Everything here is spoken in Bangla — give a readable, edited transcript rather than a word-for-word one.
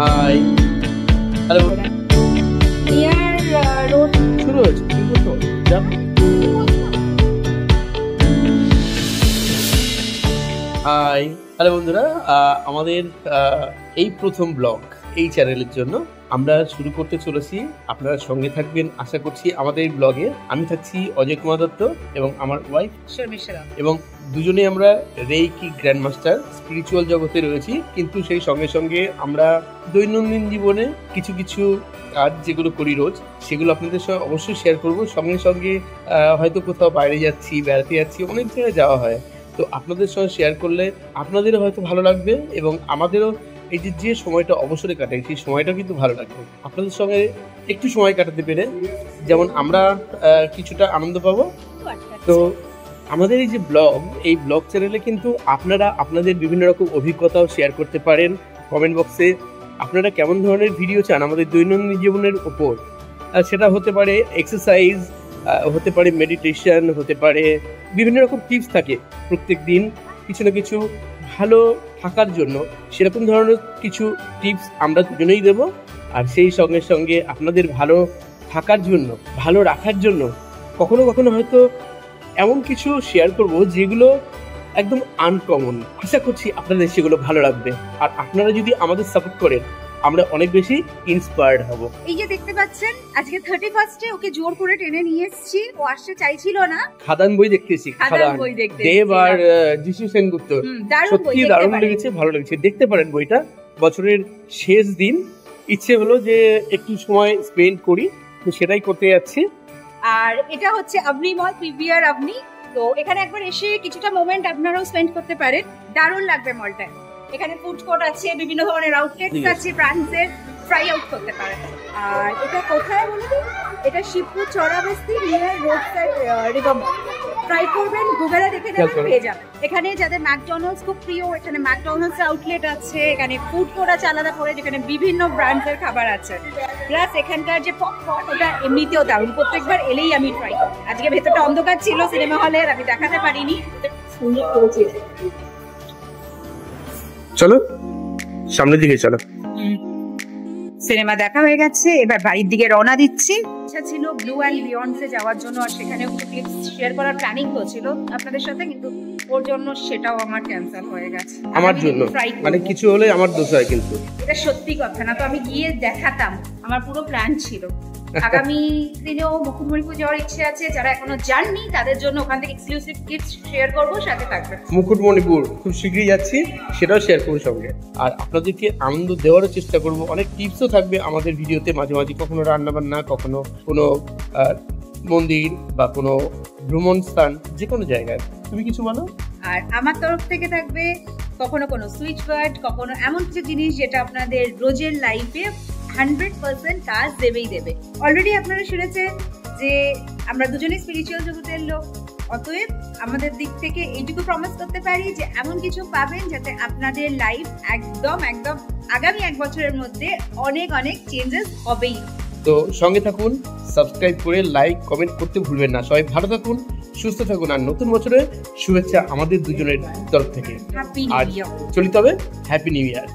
হাই হ্যালো নিয়ার রোড শুরু হয়েছে হাই হ্যালো বন্ধুরা, আমাদের এই প্রথম ব্লগ এই চ্যানেলের জন্য আমরা শুরু করতে চলেছি। আপনারা সঙ্গে থাকবেন আশা করছি আমাদের এই ব্লগে। আমি থাকছি অজয় কুমার দত্ত এবং আমার ওয়াইফ শর্মিষ্ঠা, এবং দুজনেই আমরা রেইকি গ্র্যান্ড মাস্টার স্পিরিচুয়াল জগতে রয়েছি। কিন্তু সেই সঙ্গে সঙ্গে আমরা দৈনন্দিন জীবনে কিছু কিছু কাজ যেগুলো করি রোজ, সেগুলো আপনাদের সঙ্গে অবশ্যই শেয়ার করব। সঙ্গে সঙ্গে হয়তো কোথাও বাইরে যাচ্ছি, বেড়াতে যাচ্ছি, অনেক জায়গায় যাওয়া হয়। তো আপনাদের সঙ্গে শেয়ার করলে আপনাদেরও হয়তো ভালো লাগবে এবং আমাদেরও এই যে সময়টা অবসরে কাটাই সেই সময়টাও কিন্তু ভালো লাগবে। আপনাদের সঙ্গে একটু সময় কাটাতে পেরে যেমন আমরা কিছুটা আনন্দ পাবো। তো আমাদের এই যে এই ব্লগ চ্যানেলে কিন্তু আপনারা আপনাদের বিভিন্ন রকম অভিজ্ঞতাও শেয়ার করতে পারেন কমেন্ট বক্সে। আপনারা কেমন ধরনের ভিডিও চান আমাদের দৈনন্দিন জীবনের উপর, সেটা হতে পারে এক্সারসাইজ, হতে পারে মেডিটেশন, হতে পারে বিভিন্ন রকম টিপস থাকে প্রত্যেক দিন কিছু না কিছু ভালো থাকার জন্য। সেরকম ধরনের কিছু টিপস আমরা দুজনেই দেবো। আর সেই সঙ্গে সঙ্গে আপনাদের ভালো থাকার জন্য, ভালো রাখার জন্য কখনো কখনো হয়তো এমন কিছু শেয়ার করব যেগুলো একদম আনকমন। আশা করছি আপনাদের সেগুলো ভালো লাগবে। আর আপনারা যদি আমাদের সাপোর্ট করেন আমরা অনেক বেশি ইন্সপায়ার্ড হব। এই যে দেখতে পাচ্ছেন আজকে 31 ওকে জোর করে টেনে নিয়ে এসেছি। ও আসতে চাইছিল না। খাদান বই দেখতেছি, খাদান বই দেখতে দেব আর যিশু সেনগুপ্ত। সত্যি দারুণ লেগেছে, ভালো লেগেছে। দেখতে পারেন বইটা। বছরের শেষ দিন ইচ্ছে হলো যে একটু সময় স্পেন্ড করি, তো সেটাই করতে যাচ্ছি। আর এটা হচ্ছে আবনি মল, পিভিআর আবনি। তো এখানে একবার এসে কিছুটা মোমেন্ট আপনারাও স্পেন্ড করতে পারেন, দারুণ লাগবে মলটা। এখানে ফুড কোর্ট আছে, বিভিন্ন ধরনের আউটলেটস আছে, ব্রাঞ্চের ট্রাই আউট করতে পারেন। আর এটা কোথায় বলুন? এটা Shibpur Charabasti near road side river mall. Try করবেন, গুগলে দেখে নেবেন, পেয়ে যাবেন। এখানে যাদের ম্যাকডোনাল্ডস খুব প্রিয়, এখানে ম্যাকডোনাল্ডস আউটলেট আছে। এখানে ফুড কোর্ট আছে আলাদা করে, যেখানে বিভিন্ন ব্র্যান্ডের খাবার আছে। প্লাস এখানকার যে পপকর্ন, ওটা এমনিতেও দারুণ। প্রত্যেকবার এলেই আমি ট্রাই করি। আজকে ভেতরটা অন্ধকার ছিল সিনেমা হলের, আমি দেখাতে পারিনি। সুন্দর করেছে। চলো সামনের দিকে চলো। সিনেমা দেখা হয়ে গেছে, এবার বাড়ির দিকে রওনা দিচ্ছি। ইচ্ছা ছিল ব্লু অ্যান্ড বিয়ন্ডসে যাওয়ার জন্য, আর সেখানেও একটু ক্লিপস শেয়ার করার প্ল্যানিং ছিল আপনাদের সাথে, কিন্তু ওর জন্য সেটাও আমার ক্যান্সেল হয়ে গেছে। আমার জন্য মানে কিছু হলে আমার দোষ হয়, কিন্তু এটা সত্যি কথা না। তো আমি গিয়ে দেখাতাম, আমার পুরো প্ল্যান ছিল। আগামী দিনেও মুকুটমণিপুর যাওয়ার ইচ্ছে আছে। যারা এখনো যাননি তাদের জন্য ওখান থেকে এক্সক্লুসিভ টিপস শেয়ার করবো, সাথে থাকবে। মুকুটমণিপুর খুব শীঘ্রই যাচ্ছি, সেটাও শেয়ার করবো সঙ্গে। আর আপনাদেরকে আনন্দ দেওয়ারও চেষ্টা করবো। অনেক টিপসও থাকবে আমাদের ভিডিওতে মাঝে মাঝে, কখনো রান্না বান্না, কখনো কোনো মন্দির বা কোনো ভ্রমণ স্থান, যে কোনো জায়গায়। তুমি কিছু বলো। আর আমার তরফ থেকে থাকবে কখনো কোনো সুইচ ওয়ার্ড, কখনো এমন কিছু জিনিস যেটা আপনাদের রোজের লাইফে 100% কাজ দেবেই দেবে। অলরেডি আপনারা শুনেছেন যে আমরা দুজনেই স্পিরিচুয়াল জগতের লোক। অতএব আমাদের দিক থেকে এইটুকু প্রমিস করতে পারি যে এমন কিছু পাবেন যাতে আপনাদের লাইফ একদম আগামী 1 বছরের মধ্যে অনেক অনেক চেঞ্জেস হবেই। তো সঙ্গে থাকুন, সাবস্ক্রাইব করে লাইক কমেন্ট করতে ভুলবেন না। সবাই ভালো থাকুন, সুস্থ থাকুন, আর নতুন বছরের শুভেচ্ছা আমাদের দুজনের তরফ থেকে। Happy new year. চলিত হবে হ্যাপি নিউ ইয়ার।